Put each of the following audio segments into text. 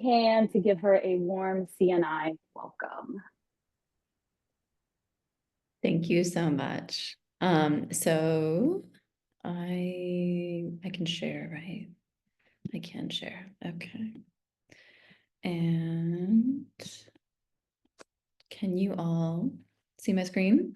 can to give her a warm CNI welcome. Thank you so much. So I can share, right? I can share. Okay. And can you all see my screen?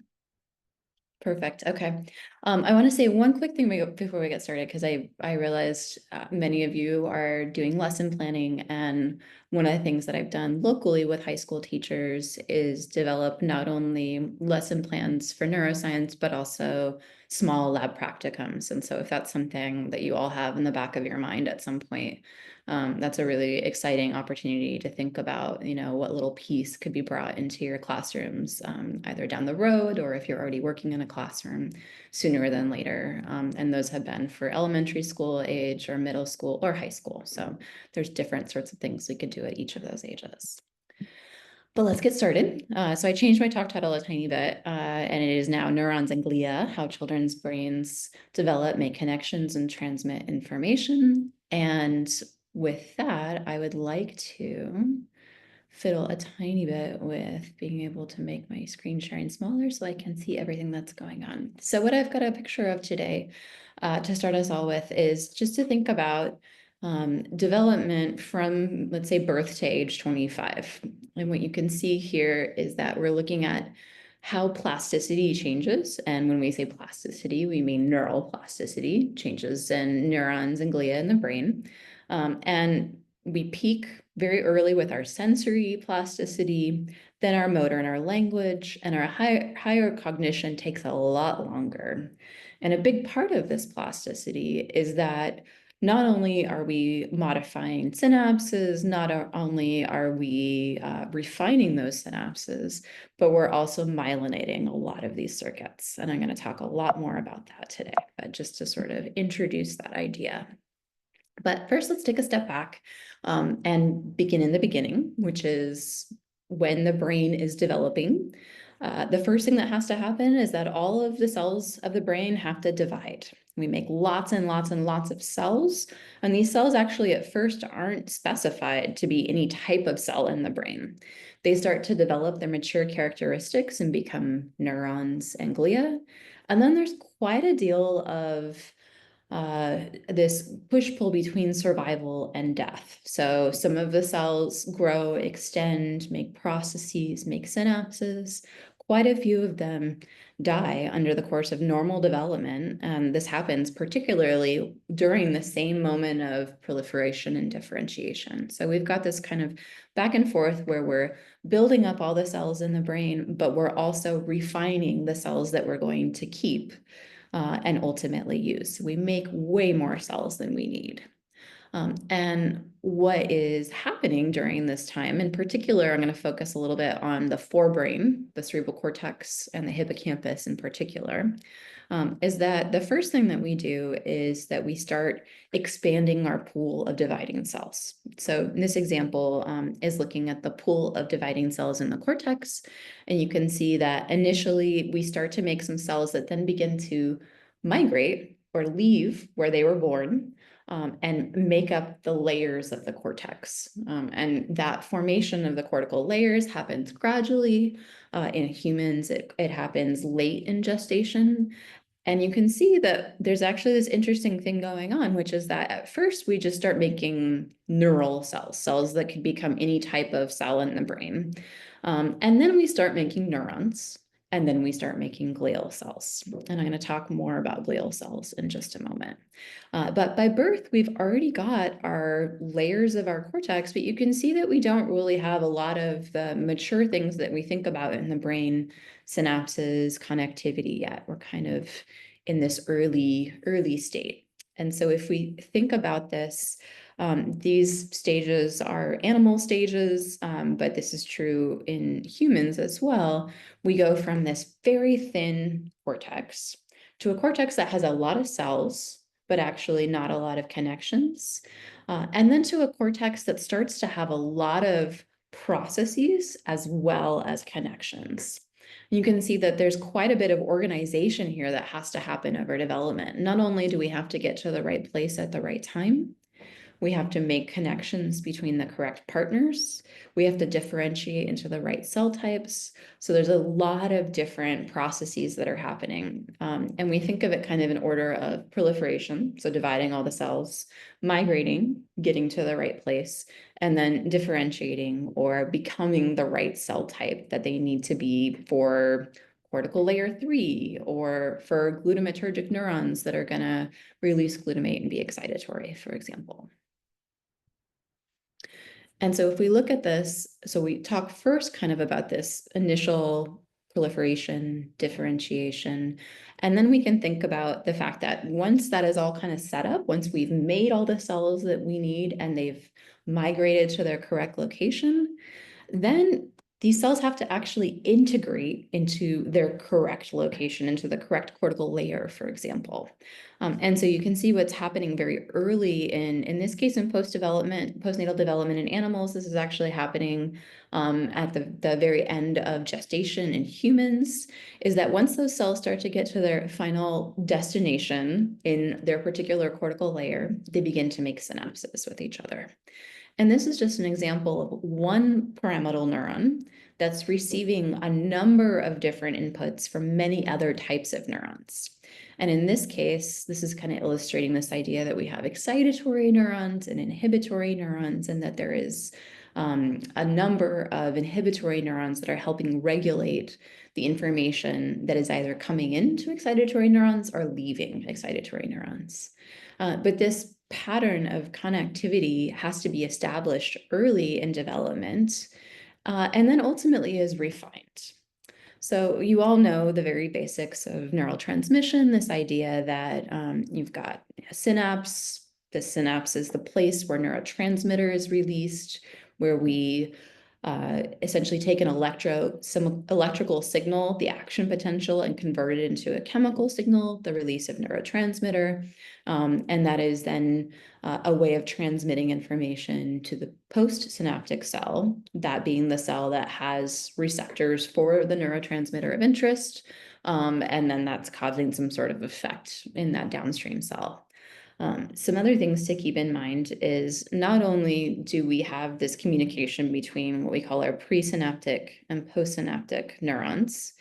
Perfect. Okay. I want to say one quick thing before we get started, because I realized many of you are doing lesson planning, and one of the things that I've done locally with high school teachers is develop not only lesson plans for neuroscience, but also small lab practicums. And so if that's something that you all have in the back of your mind at some point, that's a really exciting opportunity to think about, what little piece could be brought into your classrooms, either down the road or if you're already working in a classroom sooner than later. And those have been for elementary school age or middle school or high school. So there's different sorts of things we could do at each of those ages. But let's get started. So I changed my talk title a tiny bit, and it is now Neurons and Glia, How Children's Brains Develop, Make Connections, and Transmit Information. And with that, I would like to fiddle a tiny bit with being able to make my screen sharing smaller so I can see everything that's going on. So what I've got a picture of today to start us all with is just to think about development from, let's say, birth to age 25. And what you can see here is that we're looking at how plasticity changes. And when we say plasticity, we mean neural plasticity, changes in neurons and glia in the brain. And we peak very early with our sensory plasticity, then our motor and our language, and our higher cognition takes a lot longer. And a big part of this plasticity is that not only are we modifying synapses, not only are we refining those synapses, but we're also myelinating a lot of these circuits. And I'm going to talk a lot more about that today, but just to sort of introduce that idea. But first, let's take a step back and begin in the beginning, which is when the brain is developing. The first thing that has to happen is that all of the cells of the brain have to divide. We make lots and lots and lots of cells, and these cells actually at first aren't specified to be any type of cell in the brain. They start to develop their mature characteristics and become neurons and glia. And then there's quite a deal of this push-pull between survival and death. So some of the cells grow, extend, make processes, make synapses. Quite a few of them die under the course of normal development. This happens particularly during the same moment of proliferation and differentiation. So we've got this kind of back and forth where we're building up all the cells in the brain, but we're also refining the cells that we're going to keep and ultimately use. We make way more cells than we need. And what is happening during this time, in particular, I'm going to focus a little bit on the forebrain, the cerebral cortex, and the hippocampus in particular, is that the first thing that we do is that we start expanding our pool of dividing cells. So this example is looking at the pool of dividing cells in the cortex. And you can see that initially we start to make some cells that then begin to migrate or leave where they were born. And make up the layers of the cortex. And that formation of the cortical layers happens gradually. In humans, it happens late in gestation. And you can see that there's actually this interesting thing going on, which is that at first we just start making neural cells, cells that could become any type of cell in the brain. And then we start making neurons. And then we start making glial cells. And I'm going to talk more about glial cells in just a moment. But by birth, we've already got our layers of our cortex, but you can see that we don't really have a lot of the mature things that we think about in the brain, synapses, connectivity yet. We're kind of in this early state. And so if we think about this, these stages are animal stages, but this is true in humans as well. We go from this very thin cortex to a cortex that has a lot of cells, but actually not a lot of connections. And then to a cortex that starts to have a lot of processes as well as connections. You can see that there's quite a bit of organization here that has to happen over development. Not only do we have to get to the right place at the right time, We have to make connections between the correct partners. We have to differentiate into the right cell types. So there's a lot of different processes that are happening. And we think of it kind of in order of proliferation, so dividing all the cells, migrating, getting to the right place, and then differentiating or becoming the right cell type that they need to be for cortical layer 3 or for glutamatergic neurons that are going to release glutamate and be excitatory, for example. And so if we look at this, so we talk first kind of about this initial proliferation, differentiation, and then we can think about the fact that once that is all kind of set up, once we've made all the cells that we need and they've migrated to their correct location, then these cells have to actually integrate into their correct location, into the correct cortical layer, for example. And so you can see what's happening very early in this case, in postnatal development in animals. This is actually happening at the very end of gestation in humans, is that once those cells start to get to their final destination in their particular cortical layer, they begin to make synapses with each other. And this is just an example of one pyramidal neuron that's receiving a number of different inputs from many other types of neurons. And in this case, this is kind of illustrating this idea that we have excitatory neurons and inhibitory neurons, and that there is a number of inhibitory neurons that are helping regulate the information that is either coming into excitatory neurons or leaving excitatory neurons. But this pattern of connectivity has to be established early in development, and then ultimately is refined. So you all know the very basics of neural transmission, this idea that you've got a synapse. The synapse is the place where neurotransmitter is released, where we essentially take some electrical signal, the action potential, and convert it into a chemical signal, the release of neurotransmitter. And that is then a way of transmitting information to the postsynaptic cell, that being the cell that has receptors for the neurotransmitter of interest. And then that's causing some sort of effect in that downstream cell. Some other things to keep in mind is not only do we have this communication between what we call our presynaptic and postsynaptic neurons,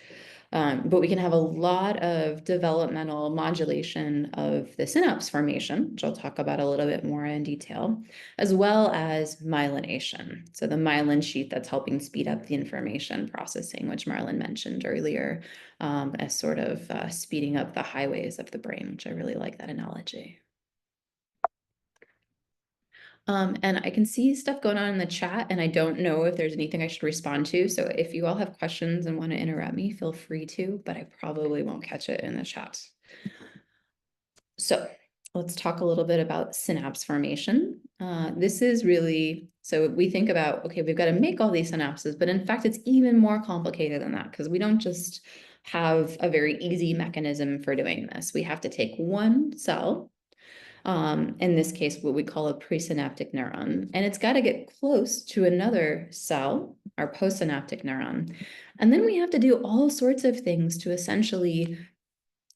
but we can have a lot of developmental modulation of the synapse formation, which I'll talk about a little bit more in detail, as well as myelination. So the myelin sheath that's helping speed up the information processing, which Marlon mentioned earlier, as sort of speeding up the highways of the brain, which I really like that analogy. And I can see stuff going on in the chat, and I don't know if there's anything I should respond to. So if you all have questions and want to interrupt me, feel free to, but I probably won't catch it in the chat. So let's talk a little bit about synapse formation. This is really, so we think about, okay, we've got to make all these synapses, but in fact, it's even more complicated than that, because we don't just have a very easy mechanism for doing this. We have to take one cell, in this case, what we call a presynaptic neuron, and it's got to get close to another cell, our postsynaptic neuron. And then we have to do all sorts of things to essentially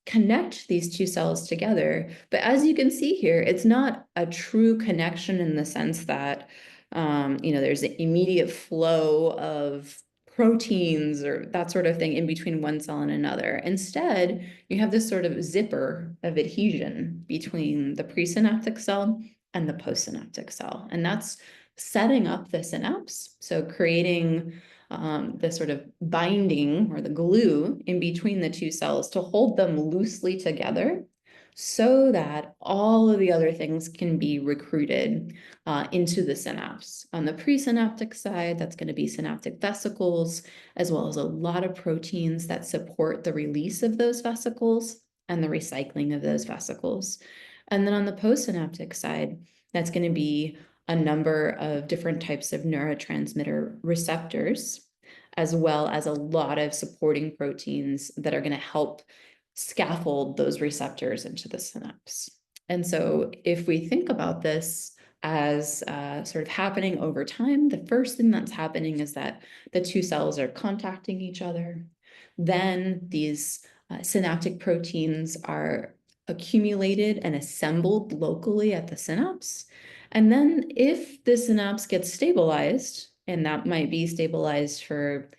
connect these two cells together. But as you can see here, it's not a true connection in the sense that, there's an immediate flow of proteins or that sort of thing in between one cell and another. Instead, you have this sort of zipper of adhesion between the presynaptic cell and the postsynaptic cell. And that's setting up the synapse, so creating the sort of binding or the glue in between the two cells to hold them loosely together so that all of the other things can be recruited into the synapse. On the presynaptic side, that's going to be synaptic vesicles, as well as a lot of proteins that support the release of those vesicles and the recycling of those vesicles. And then on the postsynaptic side, that's going to be a number of different types of neurotransmitter receptors, as well as a lot of supporting proteins that are going to help scaffold those receptors into the synapse. And so if we think about this as sort of happening over time, the first thing that's happening is that the two cells are contacting each other. Then these synaptic proteins are accumulated and assembled locally at the synapse. And then if the synapse gets stabilized, and that might be stabilized for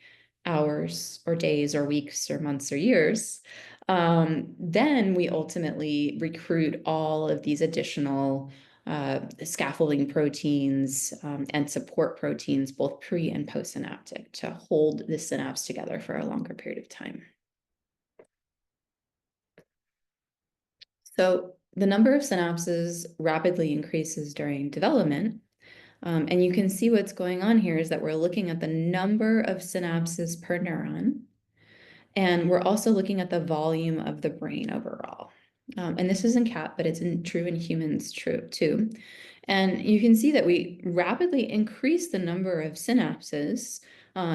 hours or days or weeks or months or years, then we ultimately recruit all of these additional scaffolding proteins and support proteins, both pre and postsynaptic, to hold the synapse together for a longer period of time. So the number of synapses rapidly increases during development. And you can see what's going on here is that we're looking at the number of synapses per neuron. And we're also looking at the volume of the brain overall. And this is in cat, but it's true in humans too. And you can see that we rapidly increase the number of synapses.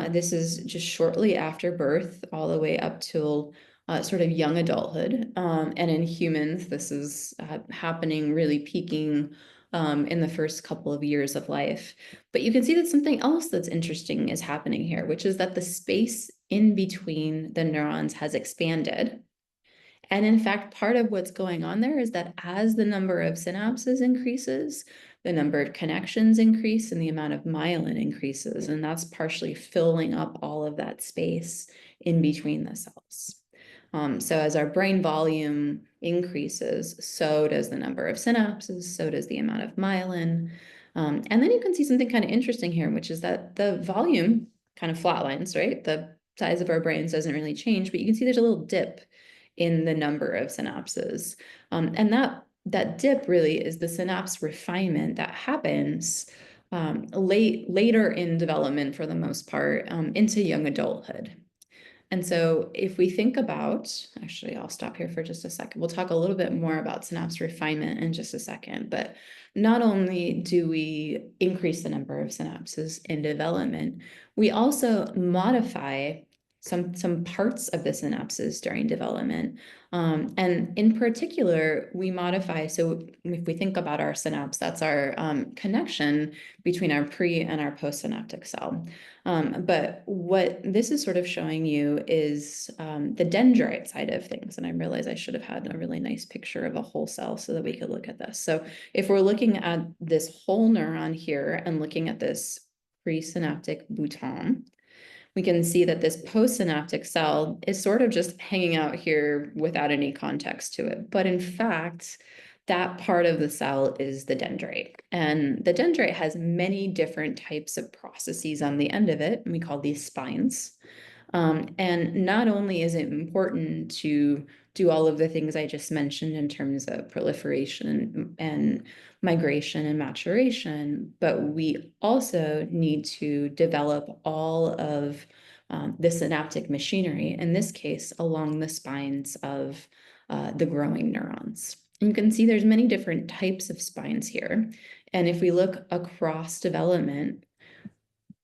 This is just shortly after birth, all the way up till sort of young adulthood. And in humans, this is happening, really peaking in the first couple of years of life. But you can see that something else that's interesting is happening here, which is that the space in between the neurons has expanded. And in fact, part of what's going on there is that as the number of synapses increases, the number of connections increase and the amount of myelin increases. And that's partially filling up all of that space in between the cells. So as our brain volume increases, so does the number of synapses, so does the amount of myelin. And then you can see something kind of interesting here, which is that the volume kind of flatlines, right? The size of our brains doesn't really change, but you can see there's a little dip in the number of synapses. And that dip really is the synapse refinement that happens later in development for the most part into young adulthood. And so if we think about, actually, I'll stop here for just a second. We'll talk a little bit more about synapse refinement in just a second, but not only do we increase the number of synapses in development, we also modify some parts of the synapses during development. And in particular, we modify, so if we think about our synapse, that's our connection between our pre and our postsynaptic cell. But what this is sort of showing you is the dendrite side of things. And I realize I should have had a really nice picture of a whole cell so that we could look at this. So if we're looking at this whole neuron here and looking at this presynaptic bouton, we can see that this postsynaptic cell is sort of just hanging out here without any context to it. But in fact, that part of the cell is the dendrite. And the dendrite has many different types of processes on the end of it, and we call these spines. And not only is it important to do all of the things I just mentioned in terms of proliferation and migration and maturation, but we also need to develop all of the synaptic machinery, in this case, along the spines of the growing neurons. And you can see there's many different types of spines here. And if we look across development,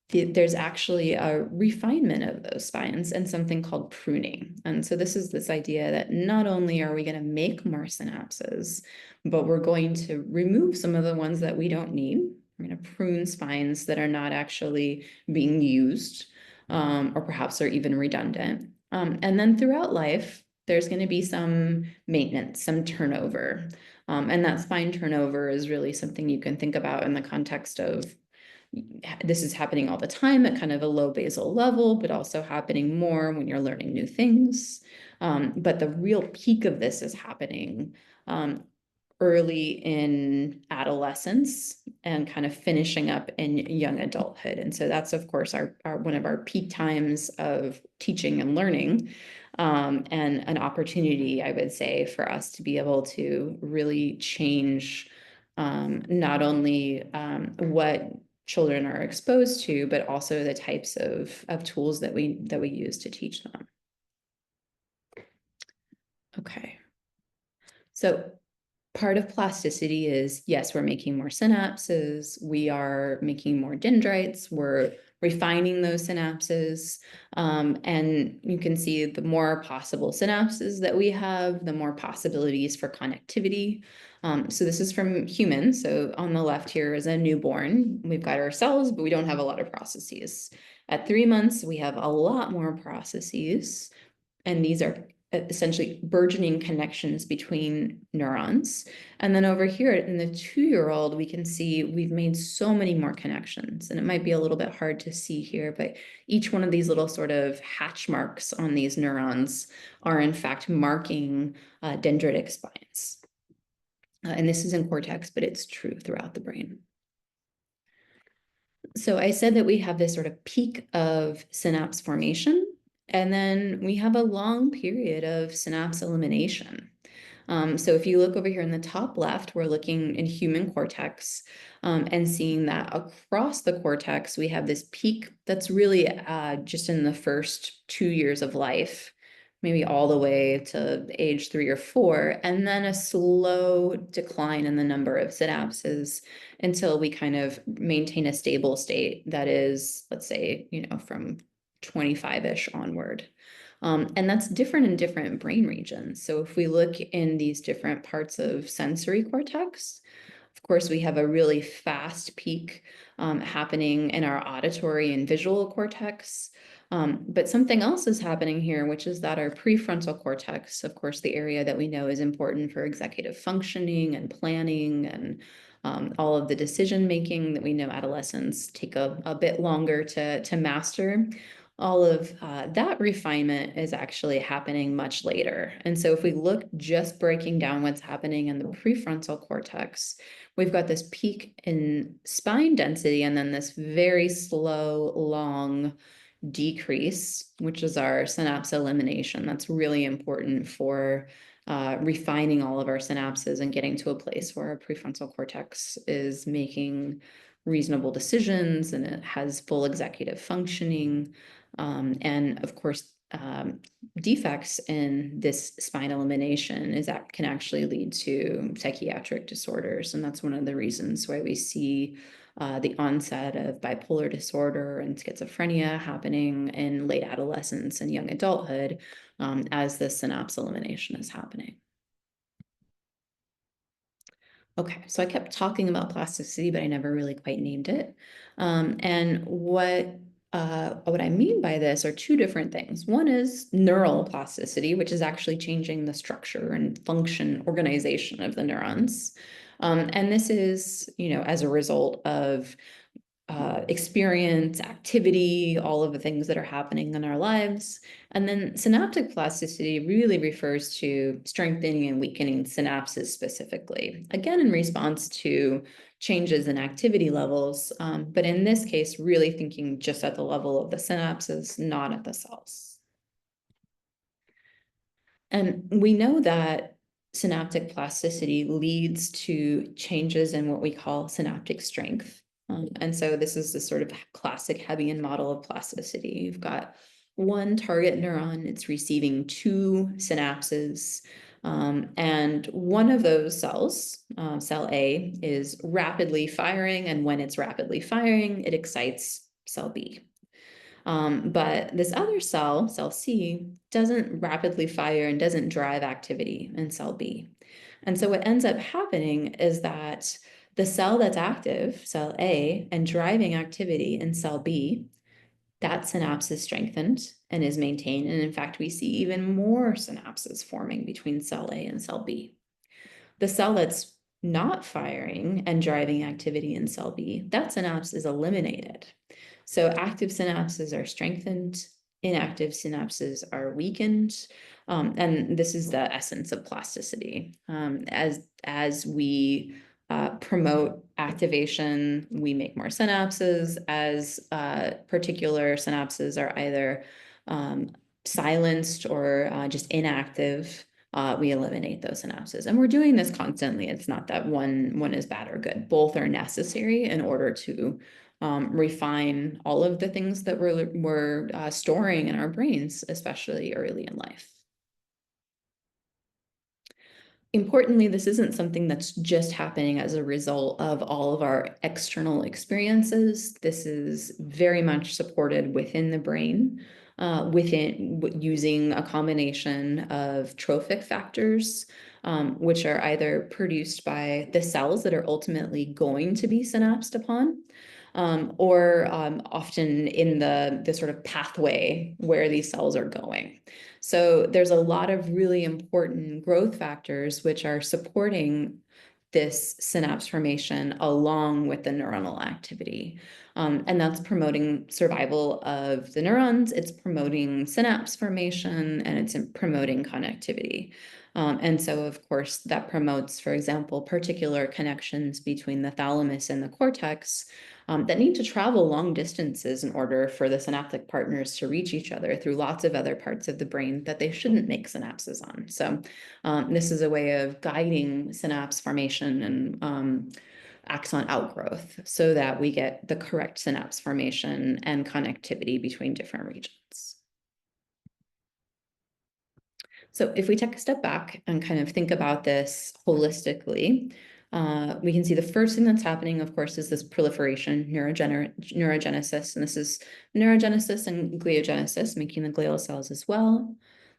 there's actually a refinement of those spines and something called pruning. And so this is this idea that not only are we going to make more synapses, but we're going to remove some of the ones that we don't need. We're going to prune spines that are not actually being used, or perhaps are even redundant. And then throughout life, there's going to be some maintenance, some turnover. And that spine turnover is really something you can think about in the context of this is happening all the time at kind of a low basal level, but also happening more when you're learning new things. But the real peak of this is happening early in adolescence and kind of finishing up in young adulthood. And so that's, of course, our one of our peak times of teaching and learning, and an opportunity, I would say, for us to be able to really change not only what children are exposed to, but also the types of tools that we use to teach them. Okay. So part of plasticity is, yes, we're making more synapses, we are making more dendrites, we're refining those synapses. And you can see the more possible synapses that we have, the more possibilities for connectivity. So this is from humans. So on the left here is a newborn. We've got our cells, but we don't have a lot of processes. At 3 months, we have a lot more processes. And these are essentially burgeoning connections between neurons. And then over here in the 2-year-old, we can see we've made so many more connections. And it might be a little bit hard to see here, but each one of these little sort of hatch marks on these neurons are in fact marking dendritic spines. And this is in cortex, but it's true throughout the brain. So I said that we have this sort of peak of synapse formation, and then we have a long period of synapse elimination. So if you look over here in the top left, we're looking in human cortex and seeing that across the cortex, we have this peak that's really just in the first 2 years of life, maybe all the way to age 3 or 4, and then a slow decline in the number of synapses until we kind of maintain a stable state that is, let's say, from 25-ish onward. And that's different in different brain regions. So if we look in these different parts of sensory cortex, of course, we have a really fast peak happening in our auditory and visual cortex. But something else is happening here, which is that our prefrontal cortex, of course, the area that we know is important for executive functioning and planning and all of the decision making that we know adolescents take a bit longer to master. All of that refinement is actually happening much later. And so if we look just breaking down what's happening in the prefrontal cortex, we've got this peak in spine density and then this very slow, long decrease, which is our synapse elimination. That's really important for refining all of our synapses and getting to a place where our prefrontal cortex is making reasonable decisions and it has full executive functioning. And of course, defects in this spine elimination can actually lead to psychiatric disorders. And that's one of the reasons why we see the onset of bipolar disorder and schizophrenia happening in late adolescence and young adulthood as the synapse elimination is happening. Okay, so I kept talking about plasticity, but I never really quite named it. And what I mean by this are two different things. One is neural plasticity, which is actually changing the structure and function organization of the neurons. And this is, as a result of experience, activity, all of the things that are happening in our lives. And then synaptic plasticity really refers to strengthening and weakening synapses specifically, again, in response to changes in activity levels. But in this case, really thinking just at the level of the synapses, not at the cells. And we know that synaptic plasticity leads to changes in what we call synaptic strength. And so this is the sort of classic Hebbian model of plasticity. You've got one target neuron, it's receiving 2 synapses, and one of those cells, cell A, is rapidly firing, and when it's rapidly firing, it excites cell B. But this other cell, cell C, doesn't rapidly fire and doesn't drive activity in cell B. And so what ends up happening is that the cell that's active, cell A, and driving activity in cell B, that synapse is strengthened and is maintained. And in fact, we see even more synapses forming between cell A and cell B. The cell that's not firing and driving activity in cell B, that synapse is eliminated. So active synapses are strengthened, inactive synapses are weakened. And this is the essence of plasticity. As we promote activation, we make more synapses. As particular synapses are either silenced or just inactive, we eliminate those synapses. And we're doing this constantly. It's not that one is bad or good. Both are necessary in order to refine all of the things that we're storing in our brains, especially early in life. Importantly, this isn't something that's just happening as a result of all of our external experiences. This is very much supported within the brain, using a combination of trophic factors, which are either produced by the cells that are ultimately going to be synapsed upon, or often in the sort of pathway where these cells are going. So there's a lot of really important growth factors which are supporting this synapse formation along with the neuronal activity. And that's promoting survival of the neurons, it's promoting synapse formation, and it's promoting connectivity. And so, of course, that promotes, for example, particular connections between the thalamus and the cortex that need to travel long distances in order for the synaptic partners to reach each other through lots of other parts of the brain that they shouldn't make synapses on. So this is a way of guiding synapse formation and axon outgrowth so that we get the correct synapse formation and connectivity between different regions. So if we take a step back and kind of think about this holistically, we can see the first thing that's happening, of course, is this proliferation, neurogenesis, and this is neurogenesis and gliogenesis, making the glial cells as well.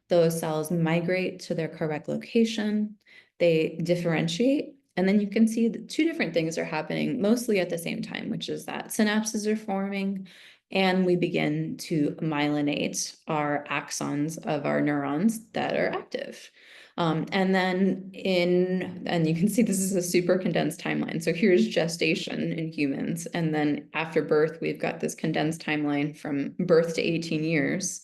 Those cells migrate to their correct location, they differentiate, and then you can see that two different things are happening mostly at the same time, which is that synapses are forming and we begin to myelinate our axons of our neurons that are active. And you can see this is a super condensed timeline. So here's gestation in humans. And then after birth, we've got this condensed timeline from birth to 18 years,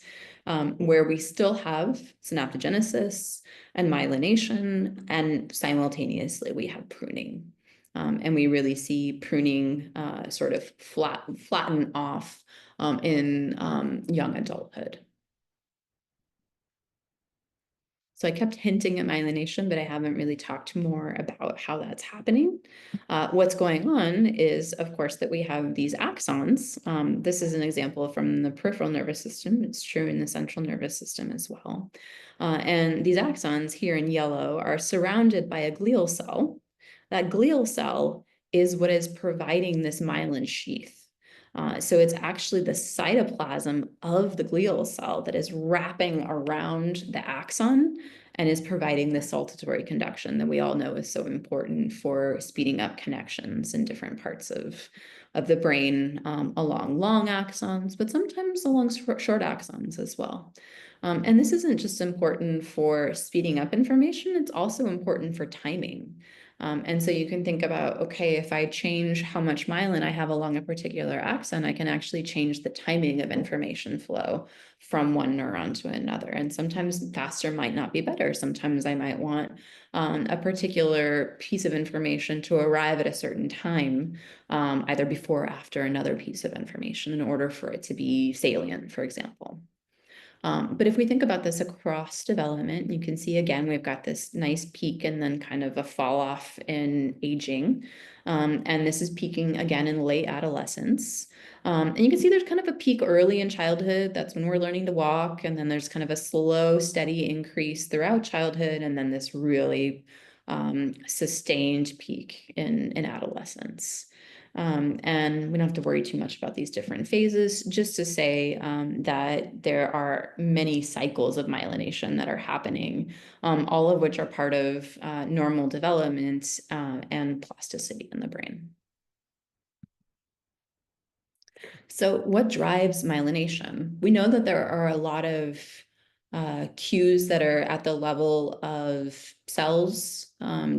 where we still have synaptogenesis and myelination, and simultaneously we have pruning. And we really see pruning sort of flatten off in young adulthood. So I kept hinting at myelination, but I haven't really talked more about how that's happening. What's going on is, of course, that we have these axons. This is an example from the peripheral nervous system. It's true in the central nervous system as well. And these axons here in yellow are surrounded by a glial cell. That glial cell is what is providing this myelin sheath. So it's actually the cytoplasm of the glial cell that is wrapping around the axon and is providing the saltatory conduction that we all know is so important for speeding up connections in different parts of the brain, along long axons, but sometimes along short axons as well. And this isn't just important for speeding up information, it's also important for timing. And so you can think about, okay, if I change how much myelin I have along a particular axon, I can actually change the timing of information flow from one neuron to another. And sometimes faster might not be better. Sometimes I might want a particular piece of information to arrive at a certain time, either before or after another piece of information in order for it to be salient, for example. But if we think about this across development, you can see again, we've got this nice peak and then kind of a fall off in aging. And this is peaking again in late adolescence. And you can see there's kind of a peak early in childhood. That's when we're learning to walk. And then there's kind of a slow, steady increase throughout childhood. And then this really sustained peak in adolescence. And we don't have to worry too much about these different phases, just to say that there are many cycles of myelination that are happening, all of which are part of normal development and plasticity in the brain. So what drives myelination? We know that there are a lot of cues that are at the level of cells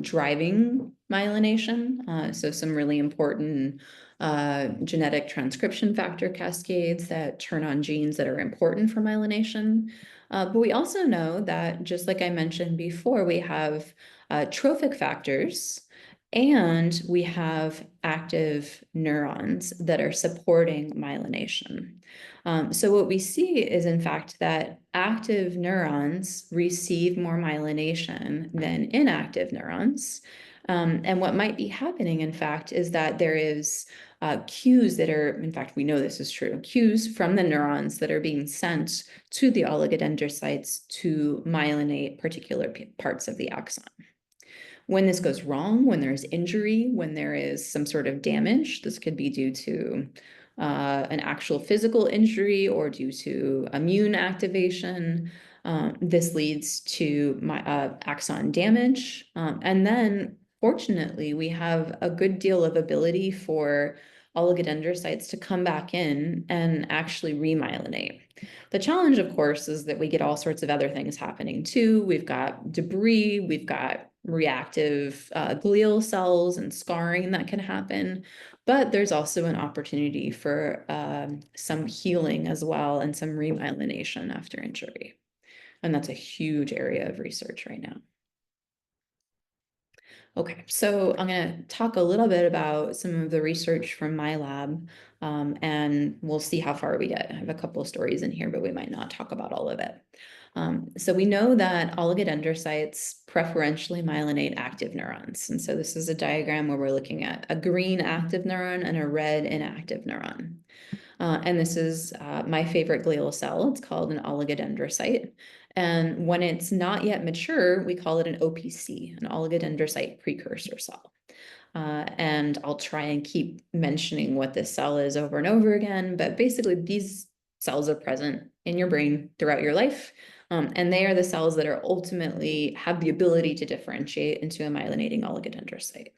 driving myelination. So some really important genetic transcription factor cascades that turn on genes that are important for myelination. But we also know that, just like I mentioned before, we have trophic factors and we have active neurons that are supporting myelination. So what we see is, in fact, that active neurons receive more myelination than inactive neurons. And what might be happening, in fact, is that there is cues that are, in fact, we know this is true, cues from the neurons that are being sent to the oligodendrocytes to myelinate particular parts of the axon. When this goes wrong, when there's injury, when there is some sort of damage, this could be due to an actual physical injury or due to immune activation. This leads to axon damage. And then, fortunately, we have a good deal of ability for oligodendrocytes to come back in and actually remyelinate. The challenge, of course, is that we get all sorts of other things happening too. We've got debris, we've got reactive glial cells and scarring that can happen, but there's also an opportunity for some healing as well and some remyelination after injury. And that's a huge area of research right now. Okay, so I'm going to talk a little bit about some of the research from my lab, and we'll see how far we get. I have a couple of stories in here, but we might not talk about all of it. So we know that oligodendrocytes preferentially myelinate active neurons. And so this is a diagram where we're looking at a green active neuron and a red inactive neuron. And this is my favorite glial cell. It's called an oligodendrocyte. And when it's not yet mature, we call it an OPC, an oligodendrocyte precursor cell. And I'll try and keep mentioning what this cell is over and over again, but basically these cells are present in your brain throughout your life. And they are the cells that are ultimately have the ability to differentiate into a myelinating oligodendrocyte.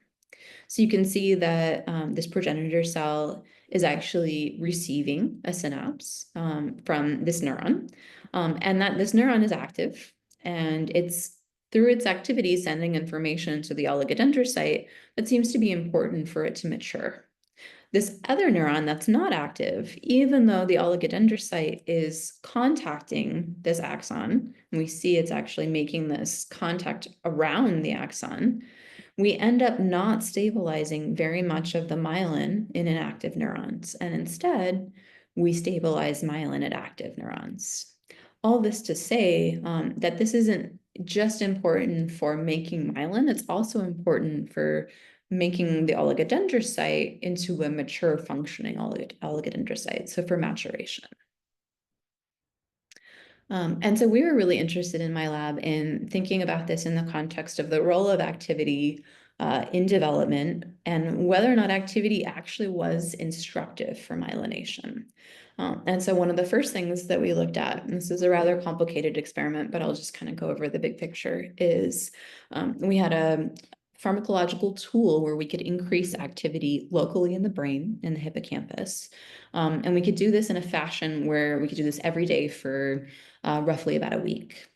So you can see that this progenitor cell is actually receiving a synapse from this neuron, and that this neuron is active, and it's through its activity sending information to the oligodendrocyte that seems to be important for it to mature. This other neuron that's not active, even though the oligodendrocyte is contacting this axon, and we see it's actually making this contact around the axon, we end up not stabilizing very much of the myelin in inactive neurons, and instead, we stabilize myelin at active neurons. All this to say that this isn't just important for making myelin, it's also important for making the oligodendrocyte into a mature functioning oligodendrocyte, so for maturation. And so we were really interested in my lab in thinking about this in the context of the role of activity in development and whether or not activity actually was instructive for myelination. And so one of the first things that we looked at, and this is a rather complicated experiment, but I'll just kind of go over the big picture, is we had a pharmacological tool where we could increase activity locally in the brain, in the hippocampus. And we could do this in a fashion where we could do this every day for roughly about a week.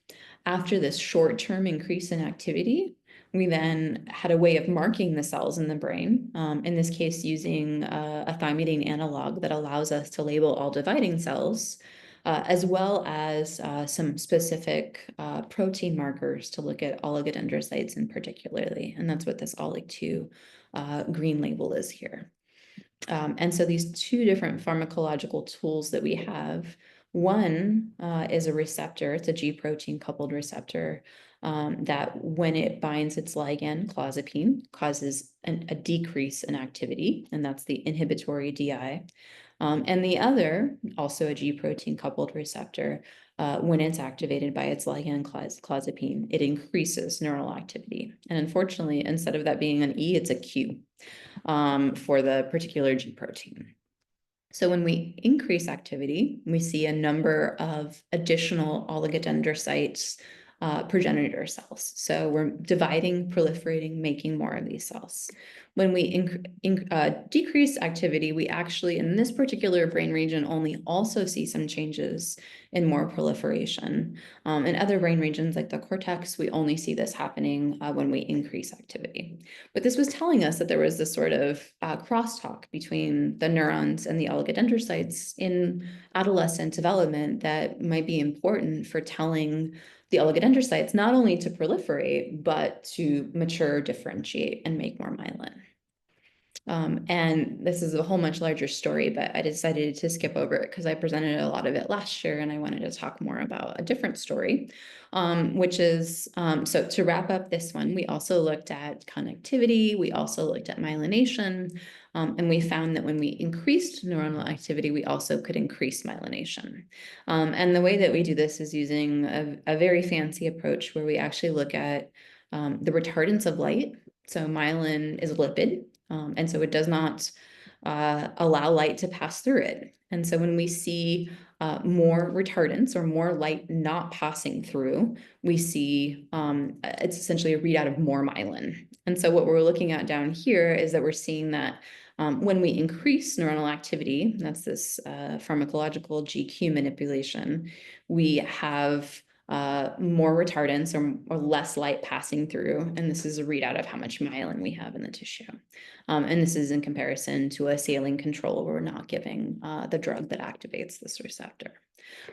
After this short-term increase in activity, we then had a way of marking the cells in the brain, in this case using a thymidine analog that allows us to label all dividing cells, as well as some specific protein markers to look at oligodendrocytes in particularly. And that's what this OLIG2 green label is here. And so these two different pharmacological tools that we have, one is a receptor, it's a G protein coupled receptor that when it binds its ligand, clozapine, causes a decrease in activity, and that's the inhibitory DI. And the other, also a G protein coupled receptor, when it's activated by its ligand clozapine, it increases neural activity. And unfortunately, instead of that being an E, it's a Q for the particular G protein. So when we increase activity, we see a number of additional oligodendrocytes, progenitor cells. So we're dividing, proliferating, making more of these cells. When we decrease activity, we actually, in this particular brain region, only also see some changes in more proliferation. In other brain regions like the cortex, we only see this happening when we increase activity. But this was telling us that there was this sort of crosstalk between the neurons and the oligodendrocytes in adolescent development that might be important for telling the oligodendrocytes not only to proliferate, but to mature, differentiate, and make more myelin. And this is a whole much larger story, but I decided to skip over it because I presented a lot of it last year and I wanted to talk more about a different story, which is, so to wrap up this one, we also looked at connectivity, we also looked at myelination, and we found that when we increased neuronal activity, we also could increase myelination. And the way that we do this is using a very fancy approach where we actually look at the retardance of light. So myelin is a lipid, and so it does not allow light to pass through it. And so when we see more retardance or more light not passing through, we see it's essentially a readout of more myelin. And so what we're looking at down here is that we're seeing that When we increase neuronal activity, that's this pharmacological GQ manipulation, we have more retardants or less light passing through. And this is a readout of how much myelin we have in the tissue. And this is in comparison to a saline control where we're not giving the drug that activates this receptor.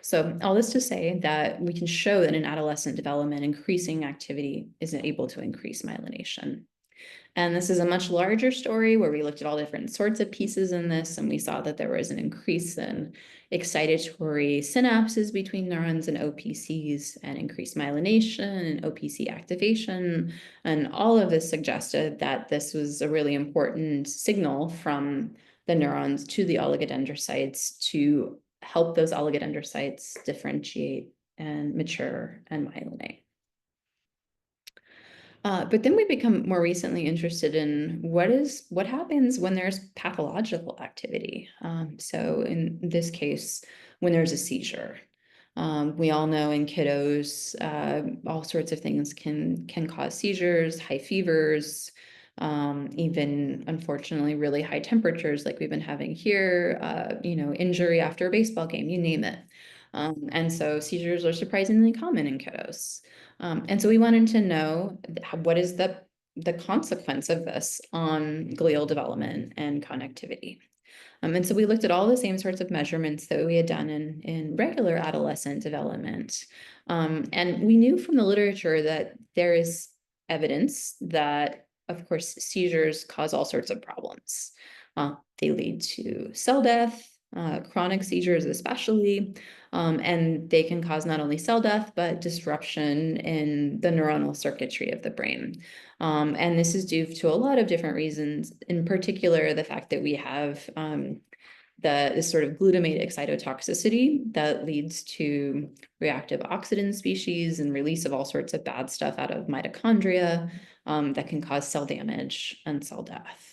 So all this to say that we can show that in adolescent development, increasing activity is able to increase myelination. And this is a much larger story where we looked at all different sorts of pieces in this, and we saw that there was an increase in excitatory synapses between neurons and OPCs and increased myelination and OPC activation. And all of this suggested that this was a really important signal from the neurons to the oligodendrocytes to help those oligodendrocytes differentiate and mature and myelinate. But then we become more recently interested in what happens when there's pathological activity. So in this case, when there's a seizure. We all know in kiddos, all sorts of things can cause seizures, high fevers, even unfortunately really high temperatures like we've been having here, injury after a baseball game, you name it. And so seizures are surprisingly common in kiddos. And so we wanted to know what is the consequence of this on glial development and connectivity. And so we looked at all the same sorts of measurements that we had done in regular adolescent development. And we knew from the literature that there is evidence that, of course, seizures cause all sorts of problems. They lead to cell death, chronic seizures especially, and they can cause not only cell death, but disruption in the neuronal circuitry of the brain. And this is due to a lot of different reasons, in particular, the fact that we have this sort of glutamate excitotoxicity that leads to reactive oxidant species and release of all sorts of bad stuff out of mitochondria that can cause cell damage and cell death.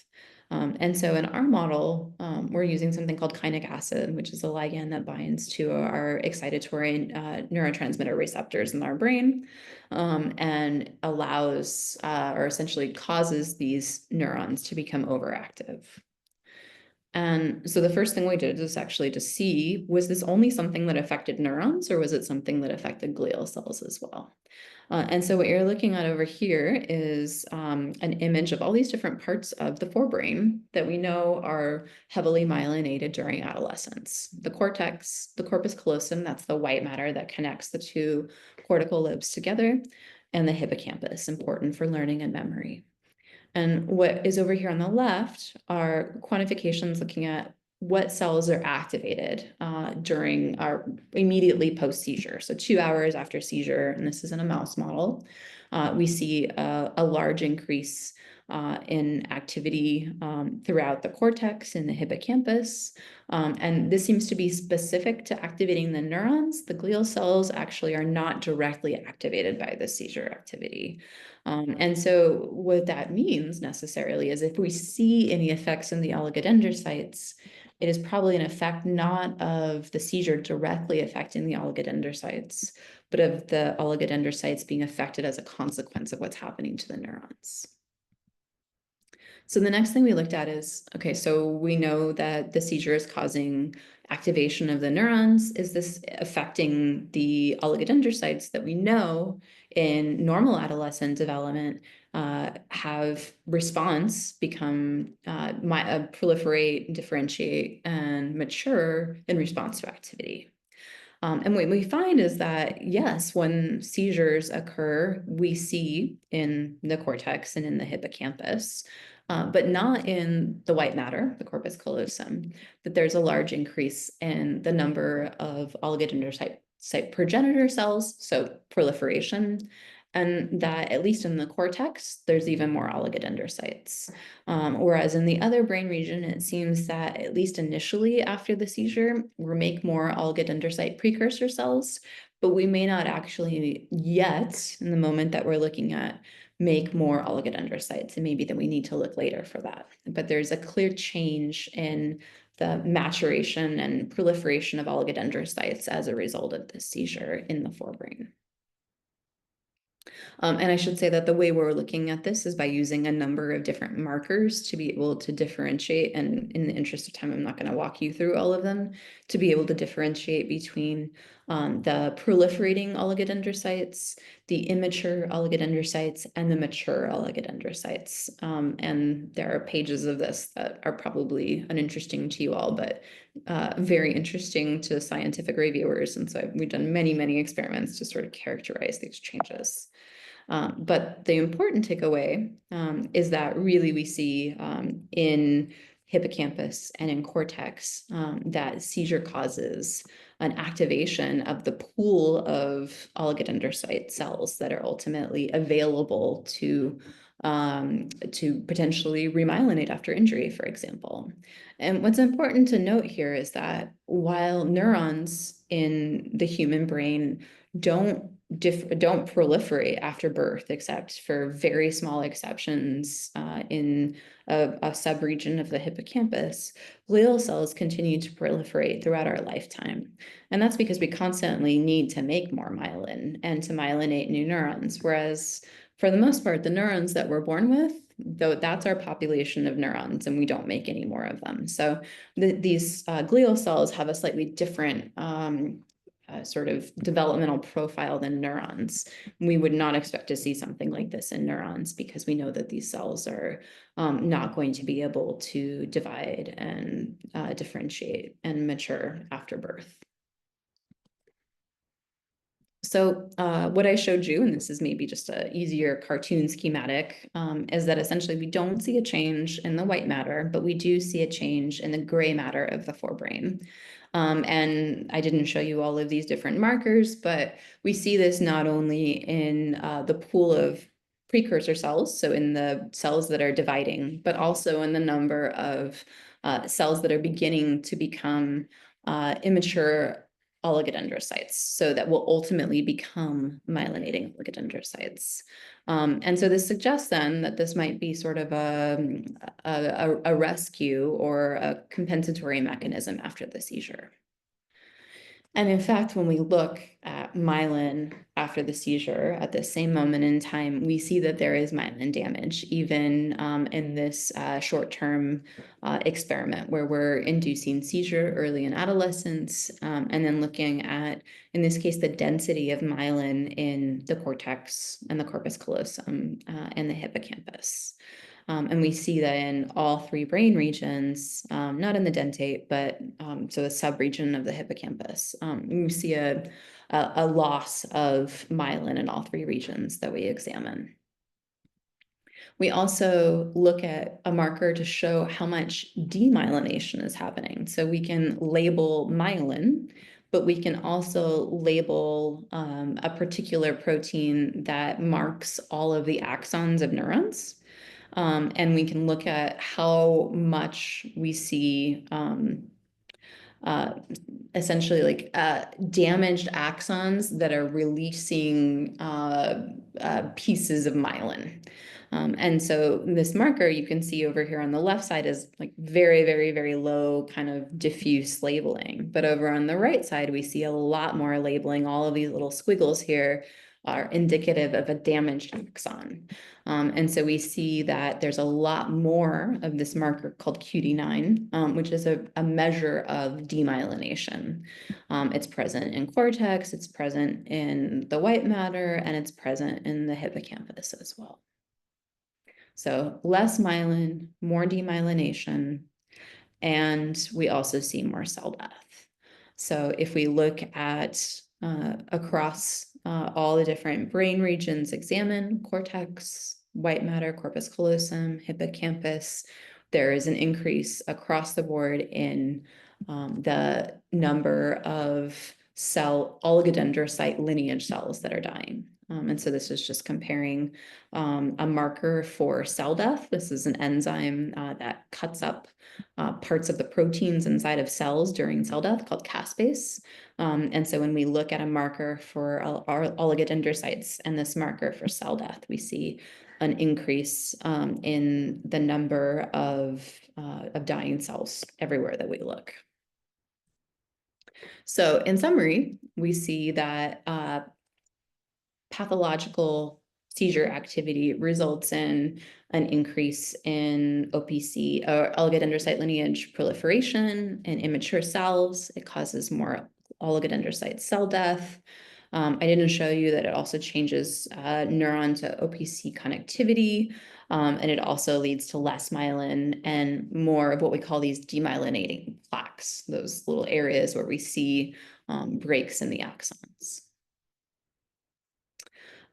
And so in our model, we're using something called kynic acid, which is a ligand that binds to our excitatory neurotransmitter receptors in our brain and allows or essentially causes these neurons to become overactive. And so the first thing we did is actually to see, was this only something that affected neurons or was it something that affected glial cells as well? And so what you're looking at over here is an image of all these different parts of the forebrain that we know are heavily myelinated during adolescence. The cortex, the corpus callosum, that's the white matter that connects the two cortical lobes together, and the hippocampus, important for learning and memory. And what is over here on the left are quantifications looking at what cells are activated during our immediately post-seizure. So 2 hours after seizure, and this is in a mouse model, we see a large increase in activity throughout the cortex and the hippocampus. And this seems to be specific to activating the neurons. The glial cells actually are not directly activated by the seizure activity. And so what that means necessarily is if we see any effects in the oligodendrocytes, it is probably an effect not of the seizure directly affecting the oligodendrocytes, but of the oligodendrocytes being affected as a consequence of what's happening to the neurons. So the next thing we looked at is, okay, so we know that the seizure is causing activation of the neurons. Is this affecting the oligodendrocytes that we know in normal adolescent development have response, become proliferate, differentiate, and mature in response to activity? And what we find is that, yes, when seizures occur, we see in the cortex and in the hippocampus, but not in the white matter, the corpus callosum, that there's a large increase in the number of oligodendrocyte progenitor cells, so proliferation, and that at least in the cortex, there's even more oligodendrocytes. Whereas in the other brain region, it seems that at least initially after the seizure, we make more oligodendrocyte precursor cells, but we may not actually yet, in the moment that we're looking at, make more oligodendrocytes. And maybe then we need to look later for that. But there's a clear change in the maturation and proliferation of oligodendrocytes as a result of the seizure in the forebrain. And I should say that the way we're looking at this is by using a number of different markers to be able to differentiate. And in the interest of time, I'm not going to walk you through all of them, to be able to differentiate between the proliferating oligodendrocytes, the immature oligodendrocytes, and the mature oligodendrocytes. And there are pages of this that are probably uninteresting to you all, but very interesting to scientific reviewers. And so we've done many, many experiments to sort of characterize these changes. But the important takeaway is that really we see in hippocampus and in cortex that seizure causes an activation of the pool of oligodendrocyte cells that are ultimately available to potentially remyelinate after injury, for example. And what's important to note here is that while neurons in the human brain don't proliferate after birth, except for very small exceptions in a subregion of the hippocampus, glial cells continue to proliferate throughout our lifetime. And that's because we constantly need to make more myelin and to myelinate new neurons. Whereas for the most part, the neurons that we're born with, though that's our population of neurons, and we don't make any more of them. So these glial cells have a slightly different sort of developmental profile than neurons. We would not expect to see something like this in neurons because we know that these cells are not going to be able to divide and differentiate and mature after birth. So what I showed you, and this is maybe just an easier cartoon schematic, is that essentially we don't see a change in the white matter, but we do see a change in the gray matter of the forebrain. And I didn't show you all of these different markers, but we see this not only in the pool of precursor cells, so in the cells that are dividing, but also in the number of cells that are beginning to become immature oligodendrocytes, so that will ultimately become myelinating oligodendrocytes. And so this suggests then that this might be sort of a rescue or a compensatory mechanism after the seizure. And in fact, when we look at myelin after the seizure at the same moment in time, we see that there is myelin damage, even in this short-term experiment where we're inducing seizure early in adolescence, and then looking at, in this case, the density of myelin in the cortex and the corpus callosum and the hippocampus. And we see that in all three brain regions, not in the dentate, but so a subregion of the hippocampus. We see a loss of myelin in all three regions that we examine. We also look at a marker to show how much demyelination is happening. So we can label myelin, but we can also label a particular protein that marks all of the axons of neurons. And we can look at how much we see essentially like damaged axons that are releasing pieces of myelin. And so this marker you can see over here on the left side is like very, very, very low kind of diffuse labeling. But over on the right side, we see a lot more labeling. All of these little squiggles here are indicative of a damaged axon. And so we see that there's a lot more of this marker called QD9, which is a measure of demyelination. It's present in cortex, it's present in the white matter, and it's present in the hippocampus as well. So less myelin, more demyelination, and we also see more cell death. So if we look at across all the different brain regions examined, cortex, white matter, corpus callosum, hippocampus, there is an increase across the board in the number of cell oligodendrocyte lineage cells that are dying. And so this is just comparing a marker for cell death. This is an enzyme that cuts up parts of the proteins inside of cells during cell death called caspase. And so when we look at a marker for our oligodendrocytes and this marker for cell death, we see an increase in the number of dying cells everywhere that we look. So in summary, we see that pathological seizure activity results in an increase in OPC, or oligodendrocyte lineage proliferation in immature cells. It causes more oligodendrocyte cell death. I didn't show you that it also changes neuron to OPC connectivity, and it also leads to less myelin and more of what we call these demyelinating plaques, those little areas where we see breaks in the axons.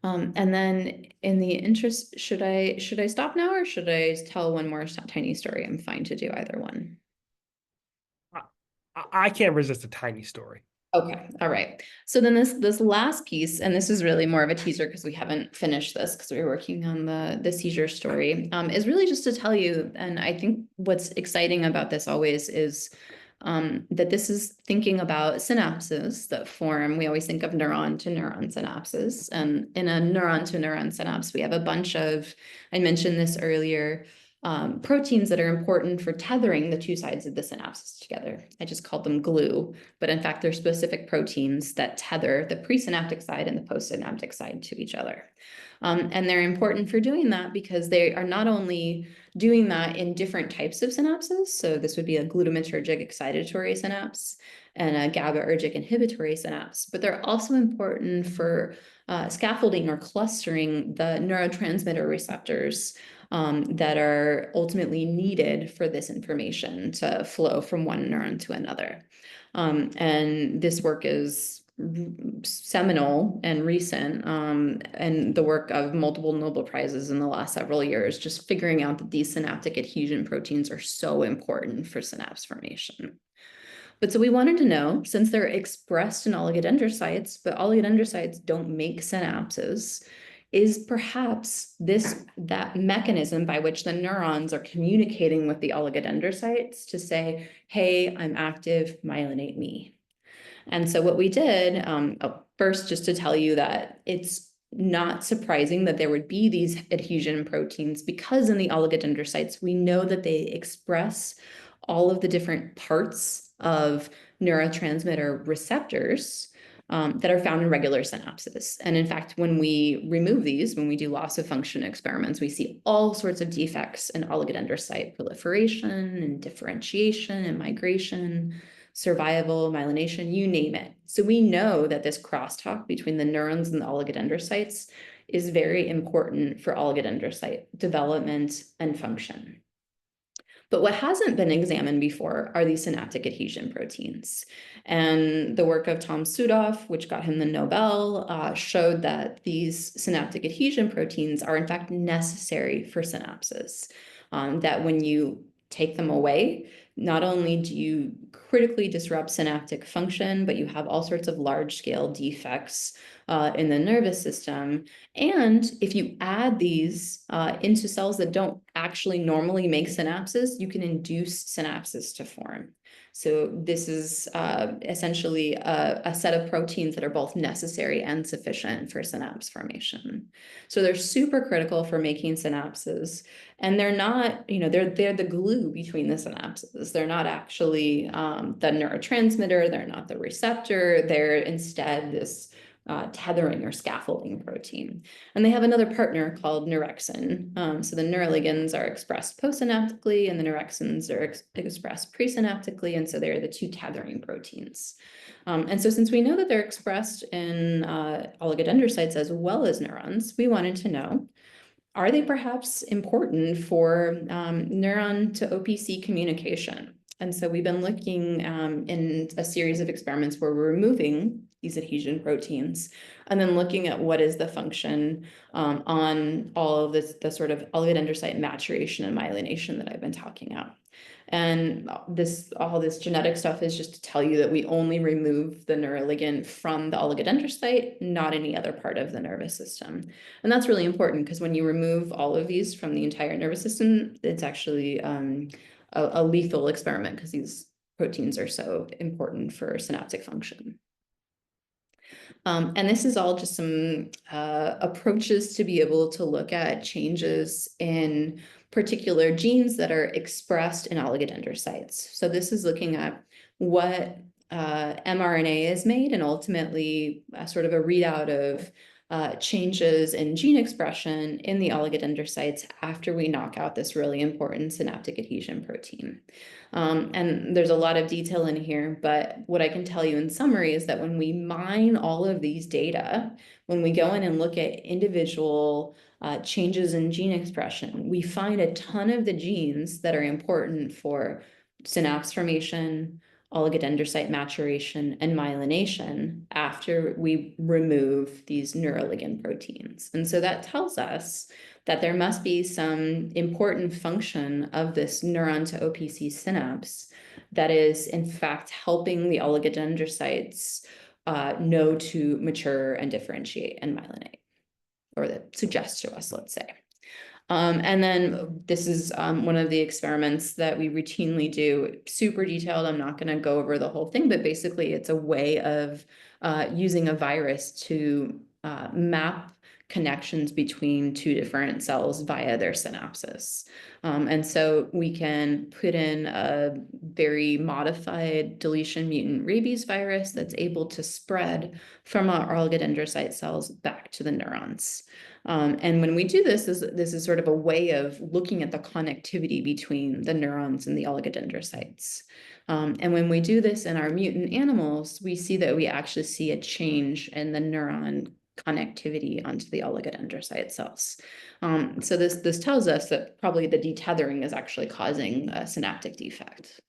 And then in the interest, should I stop now, or should I tell one more tiny story? I'm fine to do either one. I can't resist a tiny story. Okay, all right. So then this last piece, and this is really more of a teaser because we haven't finished this because we were working on the seizure story, is really just to tell you, and I think what's exciting about this always is that this is thinking about synapses that form. We always think of neuron to neuron synapses, and in a neuron to neuron synapse, we have a bunch of, I mentioned this earlier, proteins that are important for tethering the two sides of the synapses together. I just called them glue, but in fact, they're specific proteins that tether the presynaptic side and the postsynaptic side to each other. And they're important for doing that because they are not only doing that in different types of synapses. So this would be a glutamatergic excitatory synapse and a GABAergic inhibitory synapse, but they're also important for scaffolding or clustering the neurotransmitter receptors that are ultimately needed for this information to flow from one neuron to another. And this work is seminal and recent, and the work of multiple Nobel Prizes in the last several years, just figuring out that these synaptic adhesion proteins are so important for synapse formation. But so we wanted to know, since they're expressed in oligodendrocytes, but oligodendrocytes don't make synapses, is perhaps that mechanism by which the neurons are communicating with the oligodendrocytes to say, hey, I'm active, myelinate me. And so what we did, first, just to tell you that it's not surprising that there would be these adhesion proteins, because in the oligodendrocytes, we know that they express all of the different parts of neurotransmitter receptors that are found in regular synapses. And in fact, when we remove these, when we do loss of function experiments, we see all sorts of defects in oligodendrocyte proliferation and differentiation and migration, survival, myelination, you name it. So we know that this crosstalk between the neurons and the oligodendrocytes is very important for oligodendrocyte development and function. But what hasn't been examined before are these synaptic adhesion proteins. And the work of Tom Sudoff, which got him the Nobel, showed that these synaptic adhesion proteins are in fact necessary for synapses. That when you take them away, not only do you critically disrupt synaptic function, but you have all sorts of large-scale defects in the nervous system. And if you add these into cells that don't actually normally make synapses, you can induce synapses to form. So this is essentially a set of proteins that are both necessary and sufficient for synapse formation. So they're super critical for making synapses. And they're not, they're the glue between the synapses. They're not actually the neurotransmitter. They're not the receptor. They're instead this tethering or scaffolding protein. And they have another partner called neurexin. So the neuraligands are expressed postsynaptically and the neurexins are expressed presynaptically. And so they're the two tethering proteins. And so since we know that they're expressed in oligodendrocytes as well as neurons, we wanted to know, are they perhaps important for neuron to OPC communication? And so we've been looking in a series of experiments where we're removing these adhesion proteins and then looking at what is the function on all of the sort of oligodendrocyte maturation and myelination that I've been talking about. And all this genetic stuff is just to tell you that we only remove the neuroligand from the oligodendrocyte, not any other part of the nervous system. And that's really important because when you remove all of these from the entire nervous system, it's actually a lethal experiment because these proteins are so important for synaptic function. And this is all just some approaches to be able to look at changes in particular genes that are expressed in oligodendrocytes. So this is looking at what mRNA is made and ultimately sort of a readout of changes in gene expression in the oligodendrocytes after we knock out this really important synaptic adhesion protein. And there's a lot of detail in here, but what I can tell you in summary is that when we mine all of these data, when we go in and look at individual changes in gene expression, we find a ton of the genes that are important for synapse formation, oligodendrocyte maturation, and myelination after we remove these neuroligand proteins. And so that tells us that there must be some important function of this neuron to OPC synapse that is in fact helping the oligodendrocytes know to mature and differentiate and myelinate, or that suggests to us, let's say. And then this is one of the experiments that we routinely do, super detailed. I'm not going to go over the whole thing, but basically it's a way of using a virus to map connections between two different cells via their synapses. And so we can put in a very modified deletion mutant rabies virus that's able to spread from our oligodendrocyte cells back to the neurons. And when we do this, this is sort of a way of looking at the connectivity between the neurons and the oligodendrocytes. And when we do this in our mutant animals, we see that we actually see a change in the neuron connectivity onto the oligodendrocyte cells. So this tells us that probably the detethering is actually causing a synaptic defect.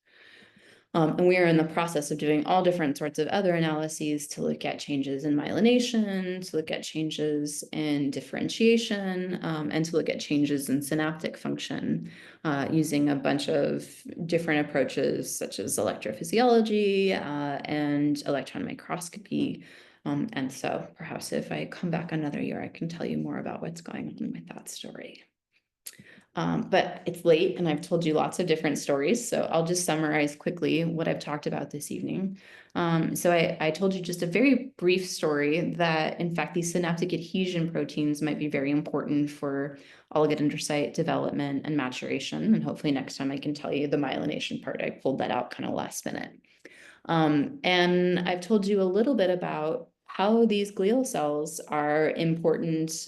And we are in the process of doing all different sorts of other analyses to look at changes in myelination, to look at changes in differentiation, and to look at changes in synaptic function using a bunch of different approaches such as electrophysiology and electron microscopy. And so perhaps if I come back another year, I can tell you more about what's going on with that story. But it's late and I've told you lots of different stories, so I'll just summarize quickly what I've talked about this evening. So I told you just a very brief story that, in fact, these synaptic adhesion proteins might be very important for oligodendrocyte development and maturation. And hopefully next time I can tell you the myelination part. I pulled that out kind of last minute. And I've told you a little bit about how these glial cells are important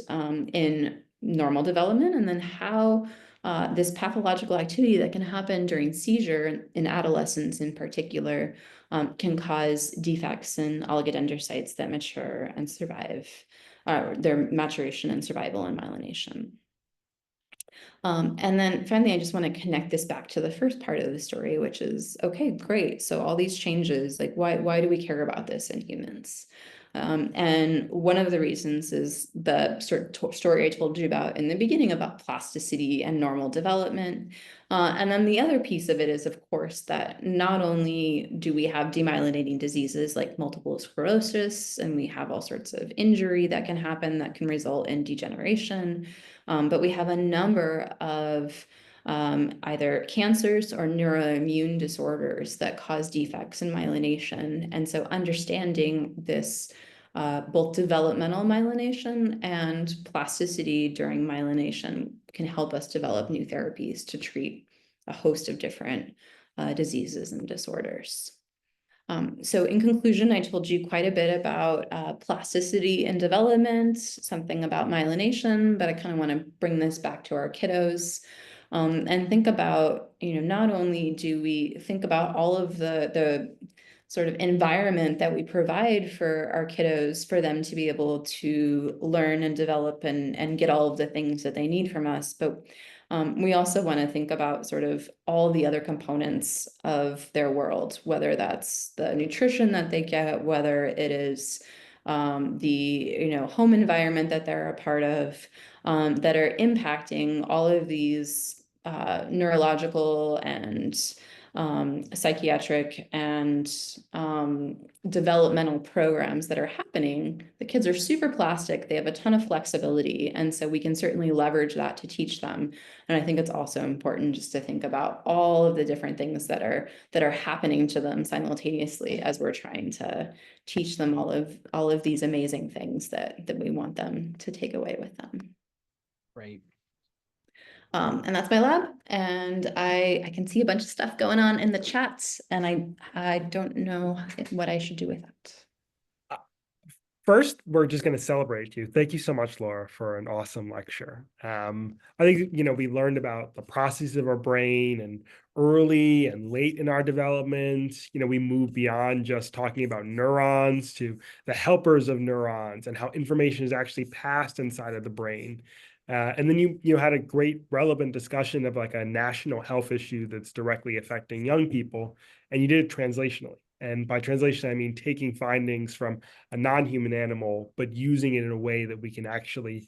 in normal development, and then how this pathological activity that can happen during seizure in adolescents in particular can cause defects in oligodendrocytes that mature and survive, their maturation and survival and myelination. And then finally, I just want to connect this back to the first part of the story, which is, okay, great. So all these changes, like why do we care about this in humans? And one of the reasons is the sort of story I told you about in the beginning about plasticity and normal development. And then the other piece of it is, of course, that not only do we have demyelinating diseases like multiple sclerosis, and we have all sorts of injury that can happen that can result in degeneration, but we have a number of either cancers or neuroimmune disorders that cause defects in myelination. And so understanding this both developmental myelination and plasticity during myelination can help us develop new therapies to treat a host of different diseases and disorders. So in conclusion, I told you quite a bit about plasticity and development, something about myelination, but I kind of want to bring this back to our kiddos. And think about, not only do we think about all of the sort of environment that we provide for our kiddos, for them to be able to learn and develop and get all of the things that they need from us, but we also want to think about sort of all the other components of their world, whether that's the nutrition that they get, whether it is the home environment that they're a part of, that are impacting all of these neurological and psychiatric and developmental programs that are happening. The kids are super plastic, they have a ton of flexibility, and so we can certainly leverage that to teach them. And I think it's also important just to think about all of the different things that are happening to them simultaneously as we're trying to teach them all of these amazing things that we want them to take away with them. Right. And that's my lab, and I can see a bunch of stuff going on in the chats, and I don't know what I should do with that. First, we're just going to celebrate you. Thank you so much, Laura, for an awesome lecture. I think, we learned about the processes of our brain and early and late in our development. We move beyond just talking about neurons to the helpers of neurons and how information is actually passed inside of the brain. And then you had a great relevant discussion of like a national health issue that's directly affecting young people, and you did it translationally. And by translation, I mean taking findings from a non-human animal, but using it in a way that we can actually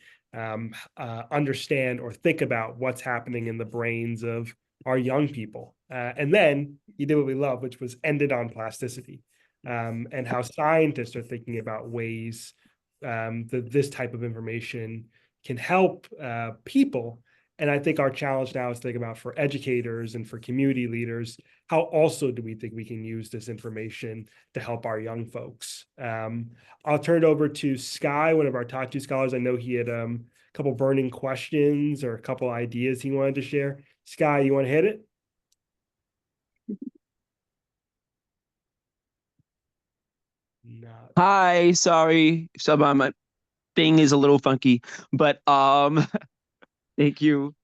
understand or think about what's happening in the brains of our young people. And then you did what we love, which was ended on plasticity, and how scientists are thinking about ways that this type of information can help people. And I think our challenge now is to think about for educators and for community leaders, how also do we think we can use this information to help our young folks? I'll turn it over to Sky, one of our top 2 scholars. I know he had a couple burning questions or a couple ideas he wanted to share. Sky, you want to hit it? No. Hi, sorry. So my thing is a little funky, but thank you.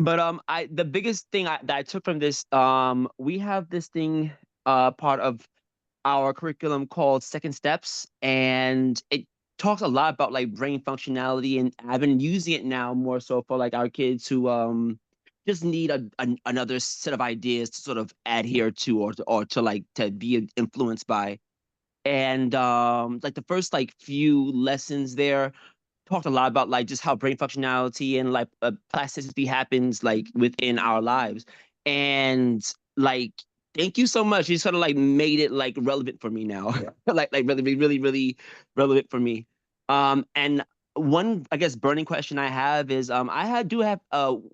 But the biggest thing that I took from this, we have this thing part of our curriculum called Second Steps, and it talks a lot about like brain functionality, and I've been using it now more so for like our kids who just need another set of ideas to sort of adhere to or to like to be influenced by. And like the first like few lessons there talked a lot about like just how brain functionality and like plasticity happens like within our lives. And like thank you so much, you sort of like made it like relevant for me now. Like really relevant for me. And one, I guess, burning question I have is do have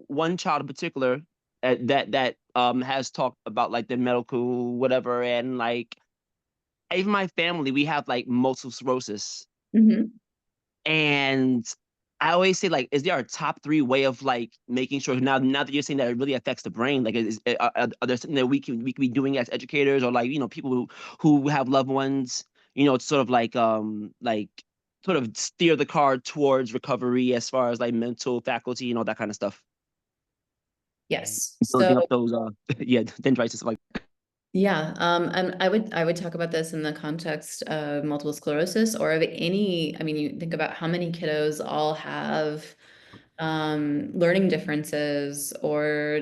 one child in particular that has talked about like the medical whatever, and like even my family, we have like multiple sclerosis. Mhm. And I always say, like, is there a top 3 way of like making sure now that you're saying that it really affects the brain? Like, are there something that we can be doing as educators, or like people who have loved ones, to sort of like sort of steer the car towards recovery as far as like mental faculty and all that kind of stuff. Yes. Building up So those yeah, dendrites and stuff like. yeah, and I would talk about this in the context of multiple sclerosis or of any, I mean, you think about how many kiddos all have learning differences or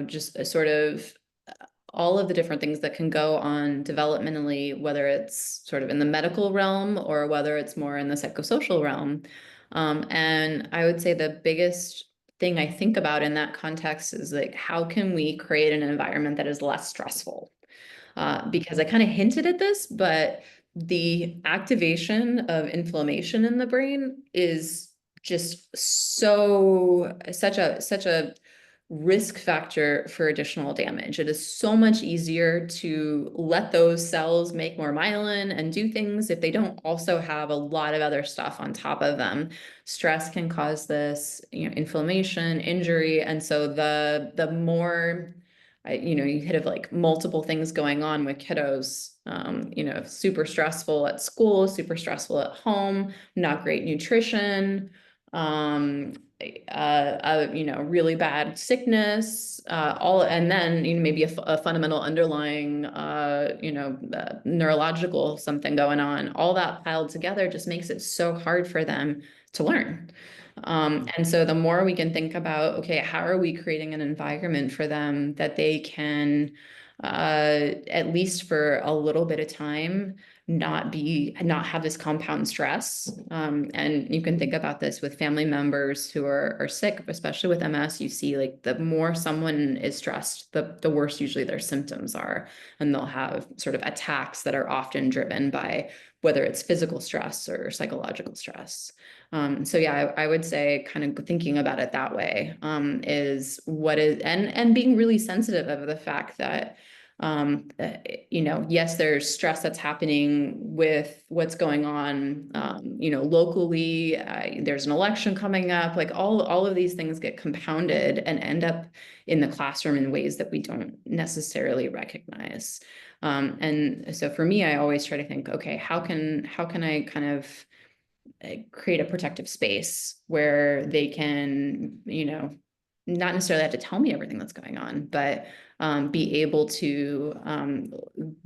just a sort of all of the different things that can go on developmentally, whether it's sort of in the medical realm or whether it's more in the psychosocial realm. And I would say the biggest thing I think about in that context is like, how can we create an environment that is less stressful? Because I kind of hinted at this, but the activation of inflammation in the brain is just such a risk factor for additional damage. It is so much easier to let those cells make more myelin and do things if they don't also have a lot of other stuff on top of them. Stress can cause this, inflammation, injury, and so the more you could have like multiple things going on with kiddos, super stressful at school, super stressful at home, not great nutrition, really bad sickness, and then maybe a fundamental underlying, neurological something going on. All that piled together just makes it so hard for them to learn. And so the more we can think about, okay, how are we creating an environment for them that they can, at least for a little bit of time, not have this compound stress. And you can think about this with family members who are sick, especially with MS. You see like the more someone is stressed, the worse usually their symptoms are. And they'll have sort of attacks that are often driven by whether it's physical stress or psychological stress. So yeah, I would say kind of thinking about it that way, is what is, and being really sensitive of the fact that Yes, there's stress that's happening with what's going on, locally. There's an election coming up. Like all of these things get compounded and end up in the classroom in ways that we don't necessarily recognize. And so for me, I always try to think, okay, how can I kind of create a protective space where they can, not necessarily have to tell me everything that's going on, but be able to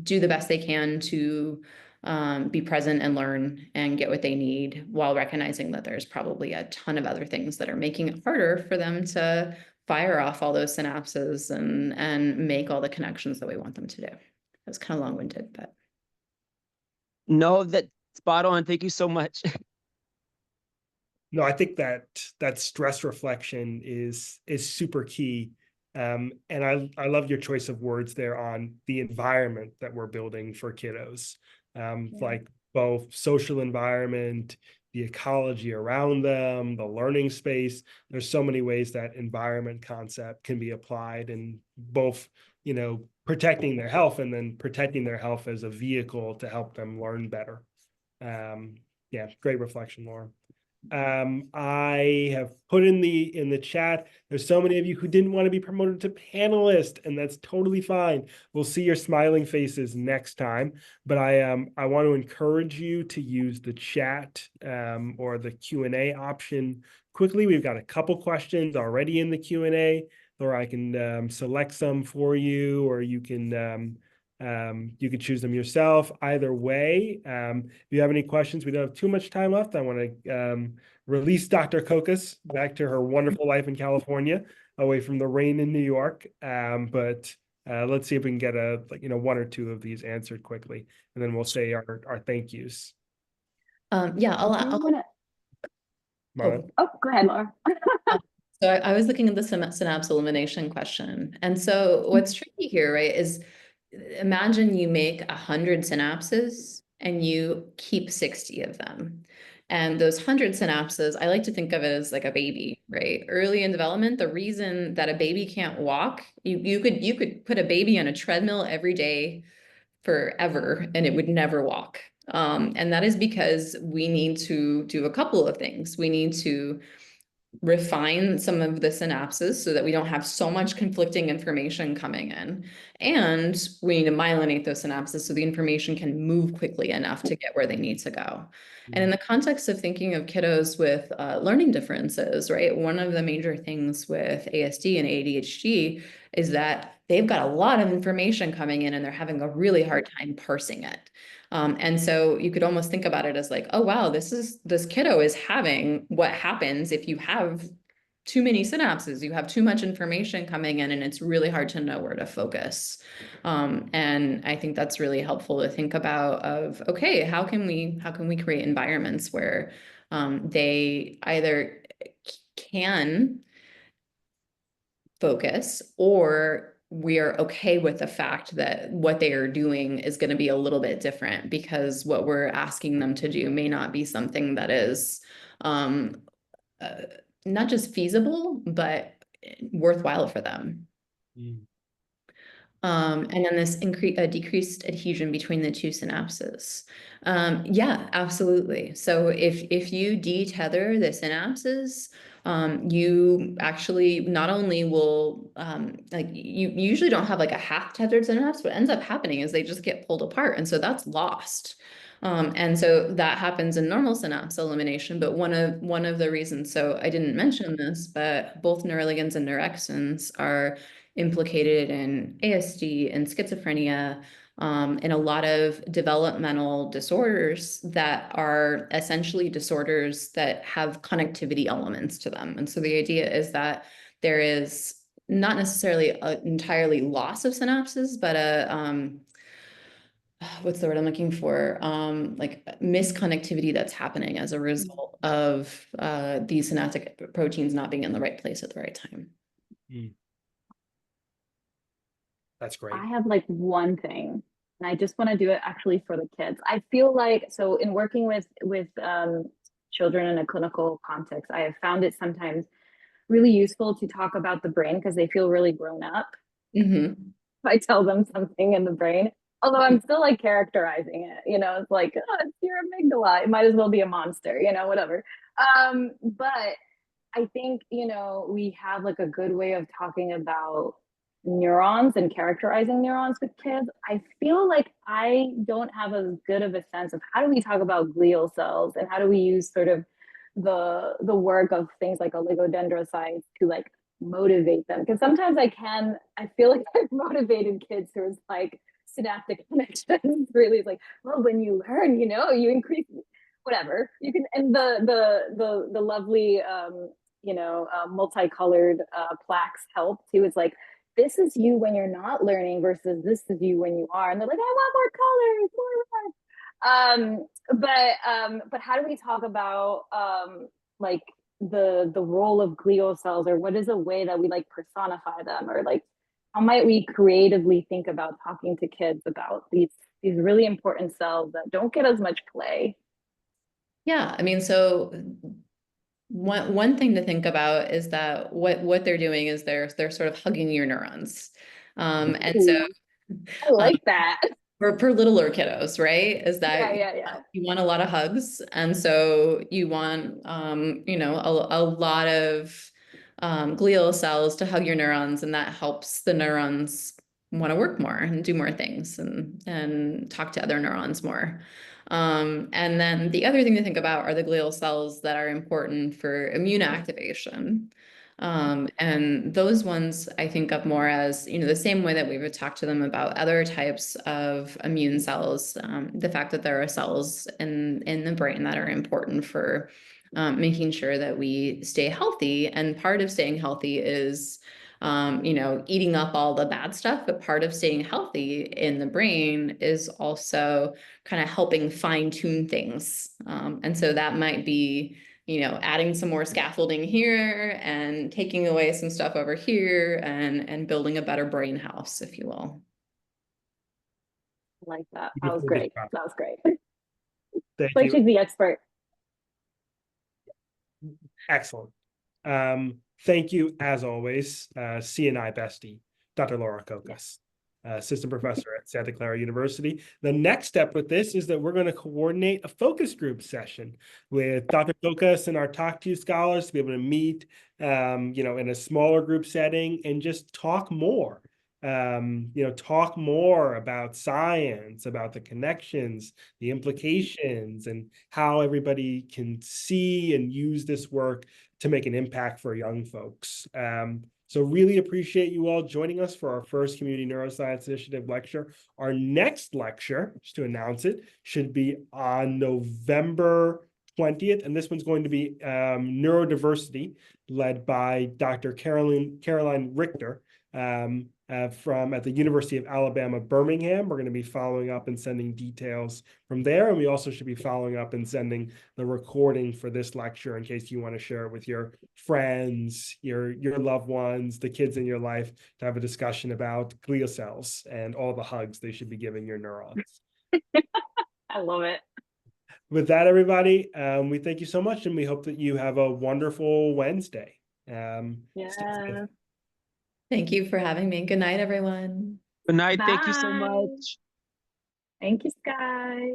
do the best they can to be present and learn and get what they need, while recognizing that there's probably a ton of other things that are making it harder for them to fire off all those synapses and make all the connections that we want them to do. That's kind of long-winded, but. No, that's spot on. Thank you so much. No, I think that stress reflection is super key. And I love your choice of words there on the environment that we're building for kiddos. Like both social environment, the ecology around them, the learning space. There's so many ways that environment concept can be applied, and both, protecting their health and then protecting their health as a vehicle to help them learn better. Yeah, great reflection, Laura. I have put in the chat, there's so many of you who didn't want to be promoted to panelist, and that's totally fine. We'll see your smiling faces next time, but I want to encourage you to use the chat or the Q&A option quickly. We've got a couple questions already in the Q&A, or I can select some for you, or you can choose them yourself. Either way, if you have any questions, we don't have too much time left. I want to release Dr. Cocas back to her wonderful life in California, away from the rain in New York. But let's see if we can get one or two of these answered quickly, and then we'll say our thank yous. Yeah, I'll go ahead, Laura. So I was looking at the synapse elimination question. And so what's tricky here, right, is imagine you make 100 synapses and you keep 60 of them. And those 100 synapses, I like to think of it as like a baby, right? Early in development, the reason that a baby can't walk, you could put a baby on a treadmill every day forever and it would never walk. And that is because we need to do a couple of things. We need to refine some of the synapses so that we don't have so much conflicting information coming in. And we need to myelinate those synapses so the information can move quickly enough to get where they need to go. And in the context of thinking of kiddos with learning differences, right, one of the major things with ASD and ADHD is that they've got a lot of information coming in and they're having a really hard time parsing it. And so you could almost think about it as like, oh, wow, this kiddo is having what happens if you have too many synapses, you have too much information coming in, and it's really hard to know where to focus. And I think that's really helpful to think about of, okay, how can we create environments where they either can focus, or we are okay with the fact that what they are doing is going to be a little bit different, because what we're asking them to do may not be something that is not just feasible, but worthwhile for them. And then this decreased adhesion between the two synapses. Yeah, absolutely. So if you detether the synapses, you actually not only will, you usually don't have like a half tethered synapse. What ends up happening is they just get pulled apart. And so that's lost. And so that happens in normal synapse elimination. But one of the reasons, so I didn't mention this, but both neuroligands and neurexins are implicated in ASD and schizophrenia, and a lot of developmental disorders that are essentially disorders that have connectivity elements to them. And so the idea is that there is not necessarily an entirely loss of synapses, but a what's the word I'm looking for? Like misconnectivity that's happening as a result of these synaptic proteins not being in the right place at the right time. That's great. I have like one thing, and I just want to do it actually for the kids. I feel like, so in working with children in a clinical context, I have found it sometimes really useful to talk about the brain because they feel really grown up. I tell them something in the brain. Although I'm still like characterizing it, it's like, oh, it's your amygdala. It might as well be a monster, whatever. But I think, we have like a good way of talking about neurons and characterizing neurons with kids. I feel like I don't have as good of a sense of how do we talk about glial cells and how do we use sort of the work of things like oligodendrocytes to like motivate them. Because sometimes I feel like I've motivated kids who is like synaptic connections really is like, well, when you learn, you increase whatever you can, and the lovely multicolored plaques help too. It's like, this is you when you're not learning versus this is you when you are, and they're like, I want more colors, more red. But how do we talk about like the role of glial cells, or what is a way that we like personify them, or like how might we creatively think about talking to kids about these really important cells that don't get as much play? Yeah, I mean, so one thing to think about is that what they're doing is they're sort of hugging your neurons. And so I like that. for littler kiddos, right? Is that Yeah. you want a lot of hugs, and so you want a lot of glial cells to hug your neurons, and that helps the neurons want to work more and do more things and talk to other neurons more. And then the other thing to think about are the glial cells that are important for immune activation. And those ones I think of more as, the same way that we would talk to them about other types of immune cells, the fact that there are cells in the brain that are important for making sure that we stay healthy. And part of staying healthy is eating up all the bad stuff, but part of staying healthy in the brain is also kind of helping fine tune things. And so that might be, adding some more scaffolding here and taking away some stuff over here and building a better brain house, if you will. I like that. That was great. That was great. Thank Like you. she's the expert. Excellent. Thank you, as always, CNI bestie, Dr. Laura Cocas, assistant professor at Santa Clara University. The next step with this is that we're going to coordinate a focus group session with Dr. Cocas and our Talk To You scholars to be able to meet, in a smaller group setting and just talk more. Talk more about science, about the connections, the implications, and how everybody can see and use this work to make an impact for young folks. So really appreciate you all joining us for our first Community Neuroscience Initiative lecture. Our next lecture, just to announce it, should be on November 20th, and this one's going to be neurodiversity, led by Dr. Caroline Richter, from at the University of Alabama, Birmingham. We're going to be following up and sending details from there. And we also should be following up and sending the recording for this lecture in case you want to share it with your friends, your loved ones, the kids in your life, to have a discussion about glial cells and all the hugs they should be giving your neurons. I love it. With that, everybody, we thank you so much, and we hope that you have a wonderful Wednesday. Yeah. Thank you for having me. Good night, everyone. Good night. Bye. Thank you so much. Thank you, Sky.